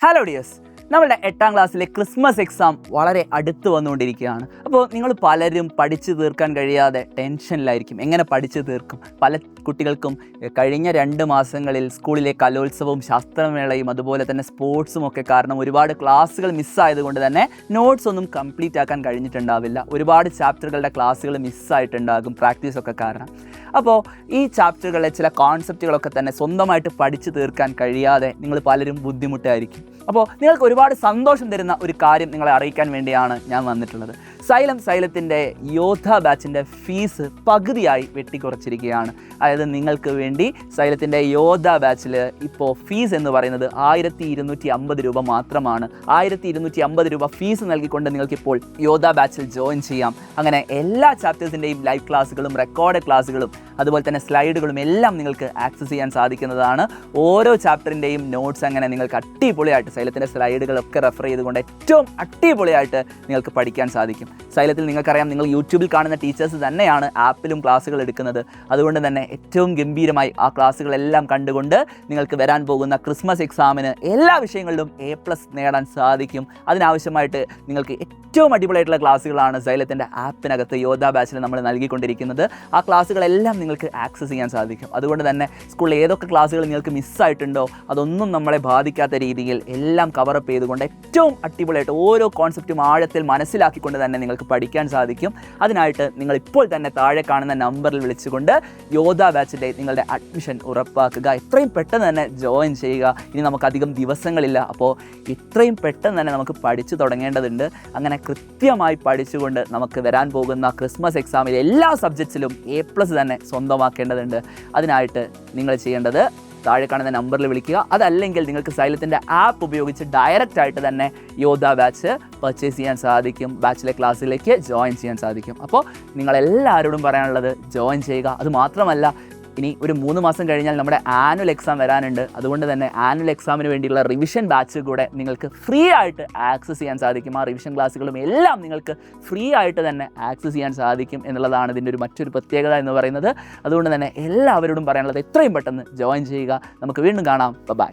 Hello dears, നമ്മളുടെ 8ാം ക്ലാസ്സിലെ Christmas exam വളരെ അടുത്ത് വന്നുകൊണ്ടിരിക്കുകയാണ്. അപ്പോൾ നിങ്ങൾ പലരും പഠിച്ചു തീർക്കാൻ കഴിയാതെ ടെൻഷനിലായിരിക്കും. എങ്ങനെ പഠിച്ചു തീർക്കും? പല കുട്ടികൾക്കും കഴിഞ്ഞ 2 മാസങ്ങളിൽ സ്കൂളിലെ കലോത്സവവും ശാസ്ത്രമേളയും അതുപോലെ തന്നെ സ്പോർട്സും ഒക്കെ കാരണം ഒരുപാട് ക്ലാസ്സുകൾ മിസ്സായതുകൊണ്ട് തന്നെ നോട്ട്സ് ഒന്നും കംപ്ലീറ്റ് ആക്കാൻ കഴിഞ്ഞിട്ടുണ്ടാവില്ല. ഒരുപാട് ചാപ്റ്ററുകളുടെ ക്ലാസ്സുകൾ മിസ്സായിട്ടുണ്ടാകും പ്രാക്ടീസൊക്കെ കാരണം. അപ്പോൾ ഈ ചാപ്റ്ററുകളിലെ ചില കോൺസെപ്റ്റുകളൊക്കെ തന്നെ സ്വന്തമായിട്ട് പഠിച്ചു തീർക്കാൻ കഴിയാതെ നിങ്ങൾ പലരും ബുദ്ധിമുട്ടായിരിക്കും. അപ്പോൾ നിങ്ങൾക്ക് ഒരുപാട് സന്തോഷം തരുന്ന ഒരു കാര്യം നിങ്ങളെ അറിയിക്കാൻ വേണ്ടിയാണ് ഞാൻ വന്നിട്ടുള്ളത്. സൈലത്തിൻ്റെ യോദ്ധ ബാച്ചിൻ്റെ ഫീസ് പകുതിയായി വെട്ടിക്കുറച്ചിരിക്കുകയാണ്. അതായത് നിങ്ങൾക്ക് വേണ്ടി സൈലത്തിൻ്റെ യോദ്ധ ബാച്ചിൽ ഇപ്പോൾ ഫീസ് എന്ന് പറയുന്നത് 1250 രൂപ മാത്രമാണ്. 1250 രൂപ ഫീസ് നൽകിക്കൊണ്ട് നിങ്ങൾക്കിപ്പോൾ യോദ്ധ ബാച്ചിൽ ജോയിൻ ചെയ്യാം. അങ്ങനെ എല്ലാ ചാപ്റ്റേഴ്സിൻ്റെയും ലൈവ് ക്ലാസ്സുകളും റെക്കോർഡ് ക്ലാസ്സുകളും അതുപോലെ തന്നെ സ്ലൈഡുകളും എല്ലാം നിങ്ങൾക്ക് ആക്സസ് ചെയ്യാൻ സാധിക്കുന്നതാണ്. ഓരോ ചാപ്റ്ററിൻ്റെയും നോട്ട്സ് അങ്ങനെ നിങ്ങൾക്ക് അടിപൊളിയായിട്ട് സൈലത്തിൻ്റെ സ്ലൈഡുകളൊക്കെ റെഫർ ചെയ്തുകൊണ്ട് ഏറ്റവും അടിപൊളിയായിട്ട് നിങ്ങൾക്ക് പഠിക്കാൻ സാധിക്കും. സൈലത്തിൽ നിങ്ങൾക്കറിയാം, നിങ്ങൾ യൂട്യൂബിൽ കാണുന്ന ടീച്ചേഴ്സ് തന്നെയാണ് ആപ്പിലും ക്ലാസ്സുകൾ എടുക്കുന്നത്. അതുകൊണ്ട് തന്നെ ഏറ്റവും ഗംഭീരമായി ആ ക്ലാസ്സുകളെല്ലാം കണ്ടുകൊണ്ട് നിങ്ങൾക്ക് വരാൻ പോകുന്ന ക്രിസ്മസ് എക്സാമിന് എല്ലാ വിഷയങ്ങളിലും A+ നേടാൻ സാധിക്കും. അതിനാവശ്യമായിട്ട് നിങ്ങൾക്ക് ഏറ്റവും അടിപൊളിയായിട്ടുള്ള ക്ലാസ്സുകളാണ് സൈലത്തിൻ്റെ ആപ്പിനകത്ത് യോദ്ധ ബാച്ചിൽ നമ്മൾ നൽകിക്കൊണ്ടിരിക്കുന്നത്. ആ ക്ലാസ്സുകളെല്ലാം നിങ്ങൾക്ക് ആക്സസ് ചെയ്യാൻ സാധിക്കും. അതുകൊണ്ട് തന്നെ സ്കൂളിൽ ഏതൊക്കെ ക്ലാസ്സുകൾ നിങ്ങൾക്ക് മിസ്സായിട്ടുണ്ടോ അതൊന്നും നമ്മളെ ബാധിക്കാത്ത രീതിയിൽ എല്ലാം കവറപ്പ് ചെയ്തുകൊണ്ട് ഏറ്റവും അടിപൊളിയായിട്ട് ഓരോ കോൺസെപ്റ്റും ആഴത്തിൽ മനസ്സിലാക്കിക്കൊണ്ട് തന്നെ നിങ്ങൾക്ക് പഠിക്കാൻ സാധിക്കും. അതിനായിട്ട് നിങ്ങൾ ഇപ്പോൾ തന്നെ താഴെ കാണുന്ന നമ്പറിൽ വിളിച്ചുകൊണ്ട് യോദ്ധ ബാച്ചിൻ്റെ നിങ്ങളുടെ അഡ്മിഷൻ ഉറപ്പാക്കുക. എത്രയും പെട്ടെന്ന് തന്നെ ജോയിൻ ചെയ്യുക. ഇനി നമുക്കധികം ദിവസങ്ങളില്ല. അപ്പോൾ എത്രയും പെട്ടെന്ന് തന്നെ നമുക്ക് പഠിച്ചു തുടങ്ങേണ്ടതുണ്ട്. അങ്ങനെ കൃത്യമായി പഠിച്ചുകൊണ്ട് നമുക്ക് വരാൻ പോകുന്ന ക്രിസ്മസ് എക്സാമിൽ എല്ലാ സബ്ജക്ട്സിലും A+ തന്നെ സ്വന്തമാക്കേണ്ടതുണ്ട്. അതിനായിട്ട് നിങ്ങൾ ചെയ്യേണ്ടത് താഴെ കാണുന്ന നമ്പറിൽ വിളിക്കുക. അതല്ലെങ്കിൽ നിങ്ങൾക്ക് സൈലത്തിൻ്റെ ആപ്പ് ഉപയോഗിച്ച് ഡയറക്റ്റ് ആയിട്ട് തന്നെ യോദ്ധ ബാച്ച് പർച്ചേസ് ചെയ്യാൻ സാധിക്കും. ബാച്ചിലെ ക്ലാസ്സിലേക്ക് ജോയിൻ ചെയ്യാൻ സാധിക്കും. അപ്പോൾ നിങ്ങളെല്ലാവരോടും പറയാനുള്ളത് ജോയിൻ ചെയ്യുക. അതുമാത്രമല്ല, ഇനി ഒരു 3 മാസം കഴിഞ്ഞാൽ നമ്മുടെ ആനുവൽ എക്സാം വരാനുണ്ട്. അതുകൊണ്ട് തന്നെ ആനുവൽ എക്സാമിന് വേണ്ടിയുള്ള റിവിഷൻ ബാച്ച് കൂടെ നിങ്ങൾക്ക് ഫ്രീ ആയിട്ട് ആക്സസ് ചെയ്യാൻ സാധിക്കും. ആ റിവിഷൻ ക്ലാസ്സുകളും എല്ലാം നിങ്ങൾക്ക് ഫ്രീ ആയിട്ട് തന്നെ ആക്സസ് ചെയ്യാൻ സാധിക്കും എന്നുള്ളതാണ് ഇതിൻ്റെ മറ്റൊരു പ്രത്യേകത എന്ന് പറയുന്നത്. അതുകൊണ്ട് തന്നെ എല്ലാവരോടും പറയാനുള്ളത് എത്രയും പെട്ടെന്ന് ജോയിൻ ചെയ്യുക. നമുക്ക് വീണ്ടും കാണാം. ബൈ.